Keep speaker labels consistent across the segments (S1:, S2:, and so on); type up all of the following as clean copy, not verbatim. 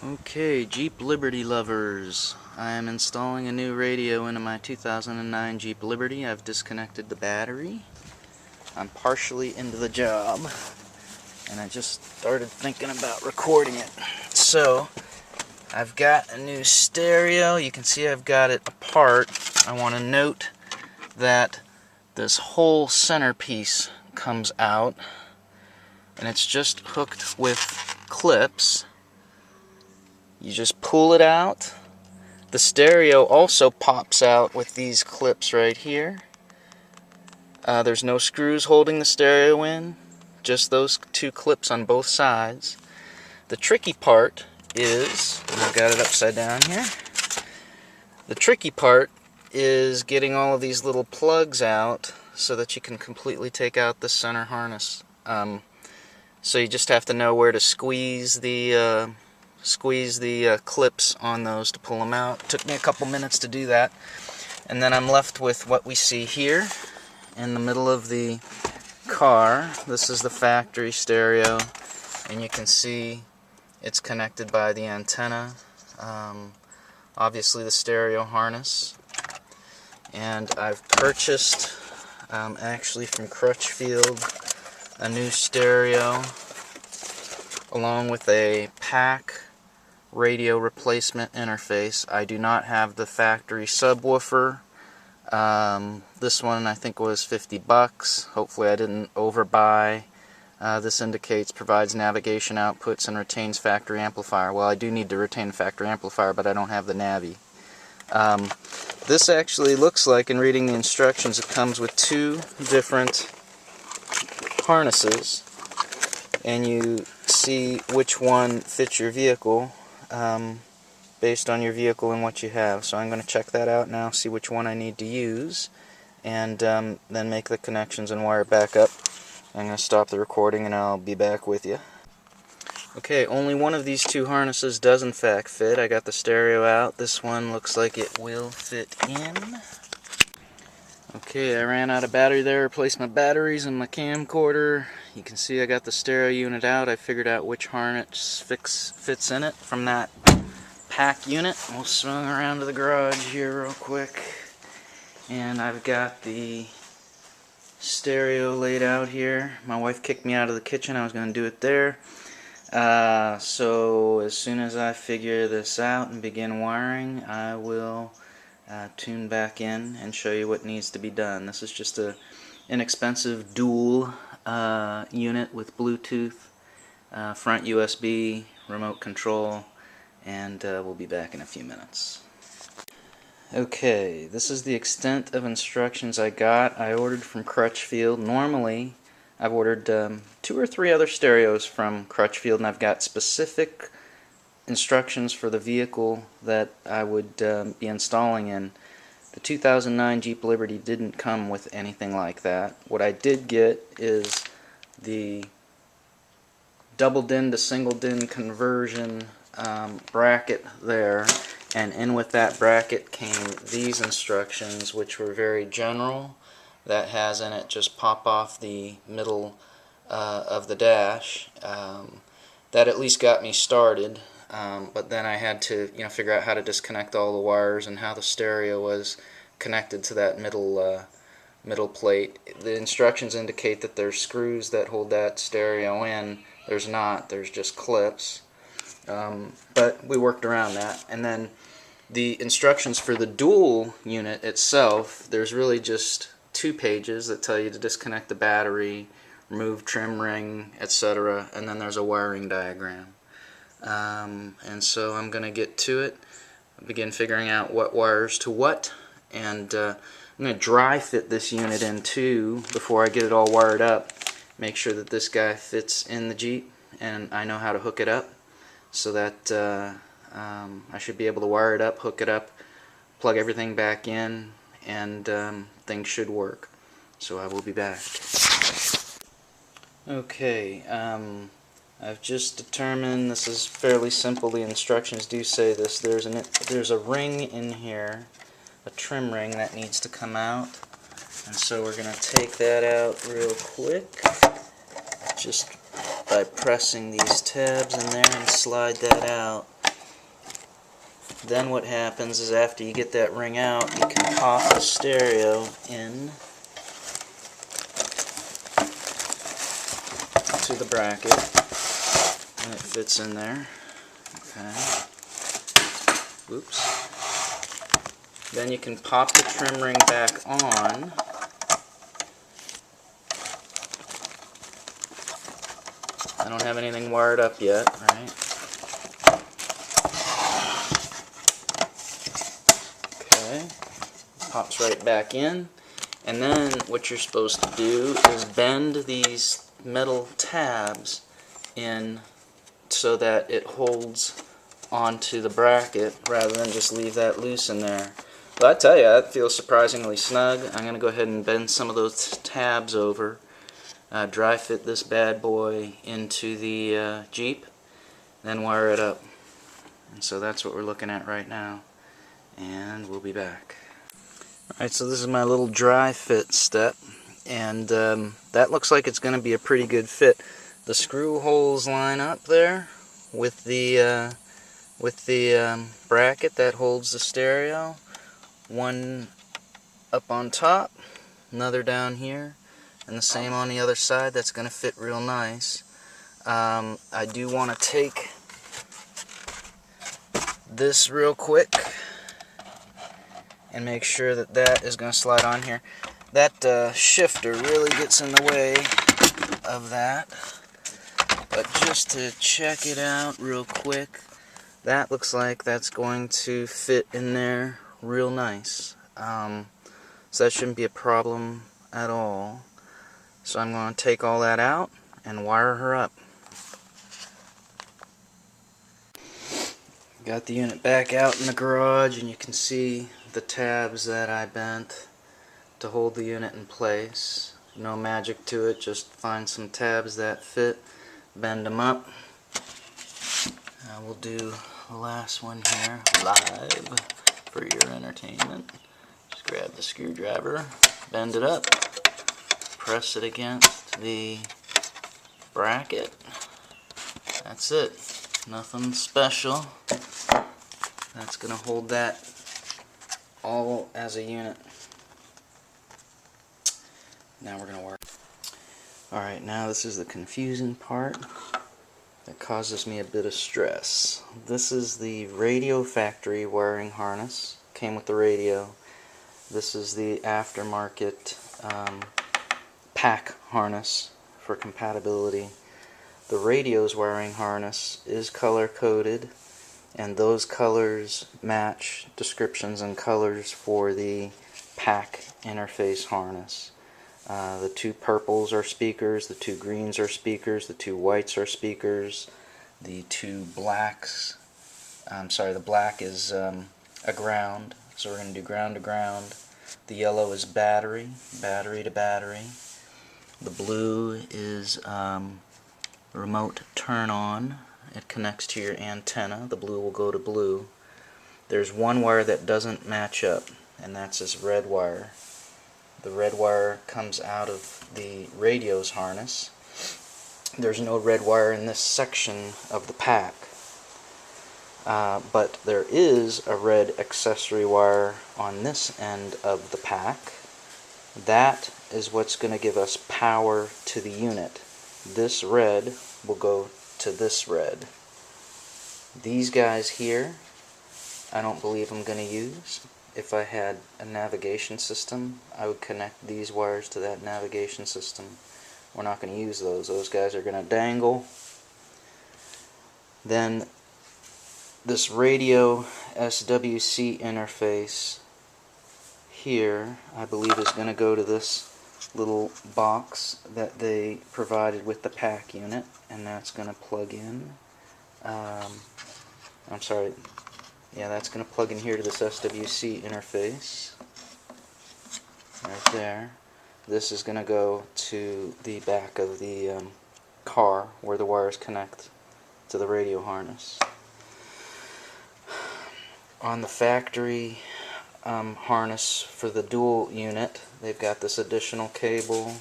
S1: Okay, Jeep Liberty lovers. I am installing a new radio into my 2009 Jeep Liberty. I've disconnected the battery. I'm partially into the job, and I just started thinking about recording it. So, I've got a new stereo. You can see I've got it apart. I want to note that this whole centerpiece comes out, and it's just hooked with clips. You just pull it out. The stereo also pops out with these clips right here. There's no screws holding the stereo in, just those two clips on both sides. The tricky part is, and I've got it upside down here, the tricky part is getting all of these little plugs out so that you can completely take out the center harness. So you just have to know where to squeeze the clips on those to pull them out. It took me a couple minutes to do that, and then I'm left with what we see here in the middle of the car. This is the factory stereo, and you can see it's connected by the antenna, obviously the stereo harness. And I've purchased actually from Crutchfield a new stereo along with a pack radio replacement interface. I do not have the factory subwoofer. This one I think was $50. Hopefully I didn't overbuy. This indicates provides navigation outputs and retains factory amplifier. Well, I do need to retain factory amplifier, but I don't have the Navi. This actually looks like, in reading the instructions, it comes with two different harnesses, and you see which one fits your vehicle based on your vehicle and what you have. So I'm going to check that out now, see which one I need to use, and then make the connections and wire it back up. I'm going to stop the recording and I'll be back with you. Okay, only one of these two harnesses does in fact fit. I got the stereo out. This one looks like it will fit in. Okay, I ran out of battery there, replaced my batteries and my camcorder. You can see I got the stereo unit out. I figured out which harness fits in it from that pack unit. We'll swing around to the garage here real quick. And I've got the stereo laid out here. My wife kicked me out of the kitchen. I was going to do it there. So as soon as I figure this out and begin wiring, I will tune back in and show you what needs to be done. This is just a inexpensive dual unit with Bluetooth, front USB, remote control, and we'll be back in a few minutes. Okay, this is the extent of instructions I got. I ordered from Crutchfield. Normally I've ordered 2 or 3 other stereos from Crutchfield, and I've got specific instructions for the vehicle that I would be installing in. The 2009 Jeep Liberty didn't come with anything like that. What I did get is the double DIN to single DIN conversion bracket there, and in with that bracket came these instructions, which were very general. That has in it just pop off the middle of the dash. That at least got me started. But then I had to, figure out how to disconnect all the wires and how the stereo was connected to that middle plate. The instructions indicate that there's screws that hold that stereo in. There's not. There's just clips. But we worked around that. And then the instructions for the dual unit itself, there's really just 2 pages that tell you to disconnect the battery, remove trim ring, etc. And then there's a wiring diagram. And so I'm going to get to it, begin figuring out what wires to what, and I'm going to dry fit this unit in too before I get it all wired up. Make sure that this guy fits in the Jeep and I know how to hook it up, so that I should be able to wire it up, hook it up, plug everything back in, and things should work. So I will be back. Okay, I've just determined, this is fairly simple, the instructions do say this, there's a ring in here, a trim ring that needs to come out, and so we're going to take that out real quick, just by pressing these tabs in there and slide that out. Then what happens is after you get that ring out, you can pop the stereo in to the bracket, and it fits in there. Okay. Oops. Then you can pop the trim ring back on. I don't have anything wired up yet, right? Okay. Pops right back in. And then what you're supposed to do is bend these metal tabs in so that it holds onto the bracket rather than just leave that loose in there. But I tell you, that feels surprisingly snug. I'm going to go ahead and bend some of those tabs over, dry fit this bad boy into the Jeep, then wire it up. And so that's what we're looking at right now. And we'll be back. Alright, so this is my little dry fit step, and that looks like it's going to be a pretty good fit. The screw holes line up there with the bracket that holds the stereo. One up on top, another down here, and the same on the other side. That's going to fit real nice. I do want to take this real quick and make sure that that is going to slide on here. That shifter really gets in the way of that. But just to check it out real quick, that looks like that's going to fit in there real nice. So that shouldn't be a problem at all. So I'm going to take all that out and wire her up. Got the unit back out in the garage, and you can see the tabs that I bent to hold the unit in place. No magic to it, just find some tabs that fit, bend them up. We'll do the last one here live for your entertainment. Just grab the screwdriver, bend it up, press it against the bracket. That's it. Nothing special. That's going to hold that all as a unit. Now we're going to work. Alright, now this is the confusing part that causes me a bit of stress. This is the radio factory wiring harness. Came with the radio. This is the aftermarket pack harness for compatibility. The radio's wiring harness is color coded, and those colors match descriptions and colors for the pack interface harness. The two purples are speakers, the two greens are speakers, the two whites are speakers, the two blacks, the black is a ground, so we're going to do ground to ground. The yellow is battery, battery to battery. The blue is remote turn on. It connects to your antenna. The blue will go to blue. There's one wire that doesn't match up, and that's this red wire. The red wire comes out of the radio's harness. There's no red wire in this section of the pack, but there is a red accessory wire on this end of the pack. That is what's going to give us power to the unit. This red will go to this red. These guys here, I don't believe I'm going to use. If I had a navigation system, I would connect these wires to that navigation system. We're not going to use those. Those guys are going to dangle. Then this radio SWC interface here, I believe, is going to go to this little box that they provided with the pack unit, and that's going to plug in. That's going to plug in here to this SWC interface right there. This is going to go to the back of the car where the wires connect to the radio harness. On the factory harness for the dual unit, they've got this additional cable.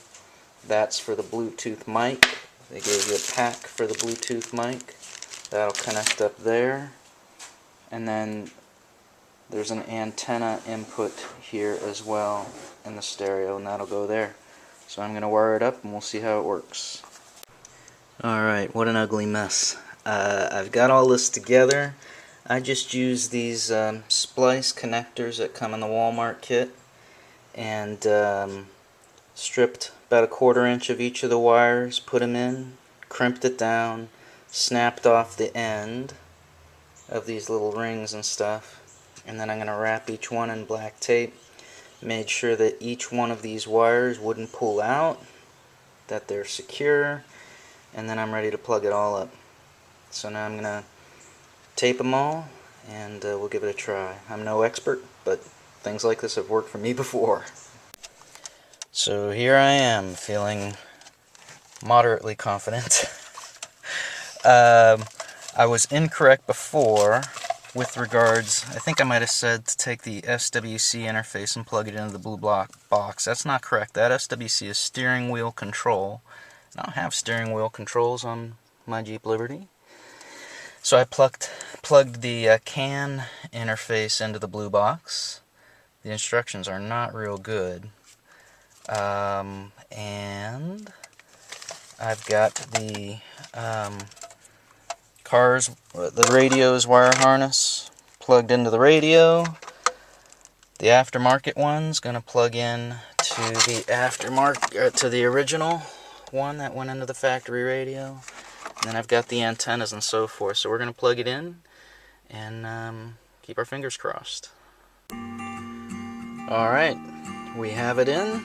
S1: That's for the Bluetooth mic. They gave you a pack for the Bluetooth mic. That'll connect up there. And then there's an antenna input here as well in the stereo, and that'll go there. So I'm going to wire it up and we'll see how it works. Alright, what an ugly mess. I've got all this together. I just used these splice connectors that come in the Walmart kit, and stripped about a 1/4 inch of each of the wires, put them in, crimped it down, snapped off the end of these little rings and stuff, and then I'm going to wrap each one in black tape. Made sure that each one of these wires wouldn't pull out, that they're secure, and then I'm ready to plug it all up. So now I'm going to tape them all, and we'll give it a try. I'm no expert, but things like this have worked for me before. So here I am, feeling moderately confident. I was incorrect before with regards, I think I might have said to take the SWC interface and plug it into the blue block box. That's not correct. That SWC is steering wheel control. I don't have steering wheel controls on my Jeep Liberty. So I plugged the CAN interface into the blue box. The instructions are not real good. And I've got the the radio's wire harness plugged into the radio. The aftermarket one's going to plug in to the to the original one that went into the factory radio. And then I've got the antennas and so forth. So we're going to plug it in and keep our fingers crossed. Alright, we have it in.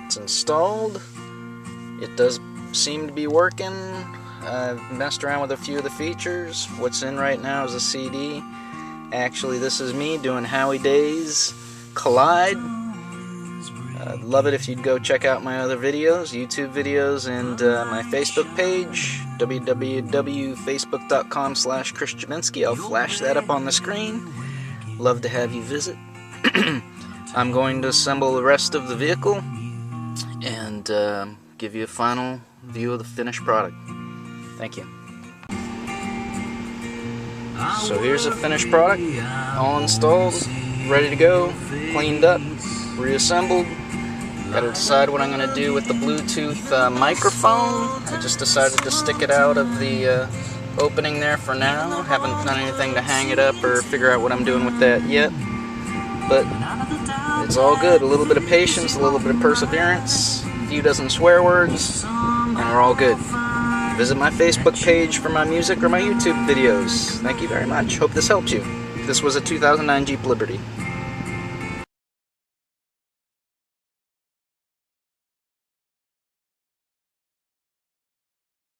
S1: It's installed. It does seem to be working. I've messed around with a few of the features. What's in right now is a CD. Actually, this is me doing Howie Day's Collide. I'd love it if you'd go check out my other videos, YouTube videos, and my Facebook page, www.facebook.com/Jobczynski. I'll flash that up on the screen. Love to have you visit. I'm going to assemble the rest of the vehicle and give you a final view of the finished product. Thank you. So here's the finished product, all installed, ready to go, cleaned up, reassembled. Got to decide what I'm going to do with the Bluetooth microphone. I just decided to stick it out of the opening there for now. Haven't done anything to hang it up or figure out what I'm doing with that yet. But it's all good. A little bit of patience, a little bit of perseverance, a few dozen swear words, and we're all good. Visit my Facebook page for my music or my YouTube videos. Thank you very much. Hope this helps you. This was a 2009 Jeep Liberty.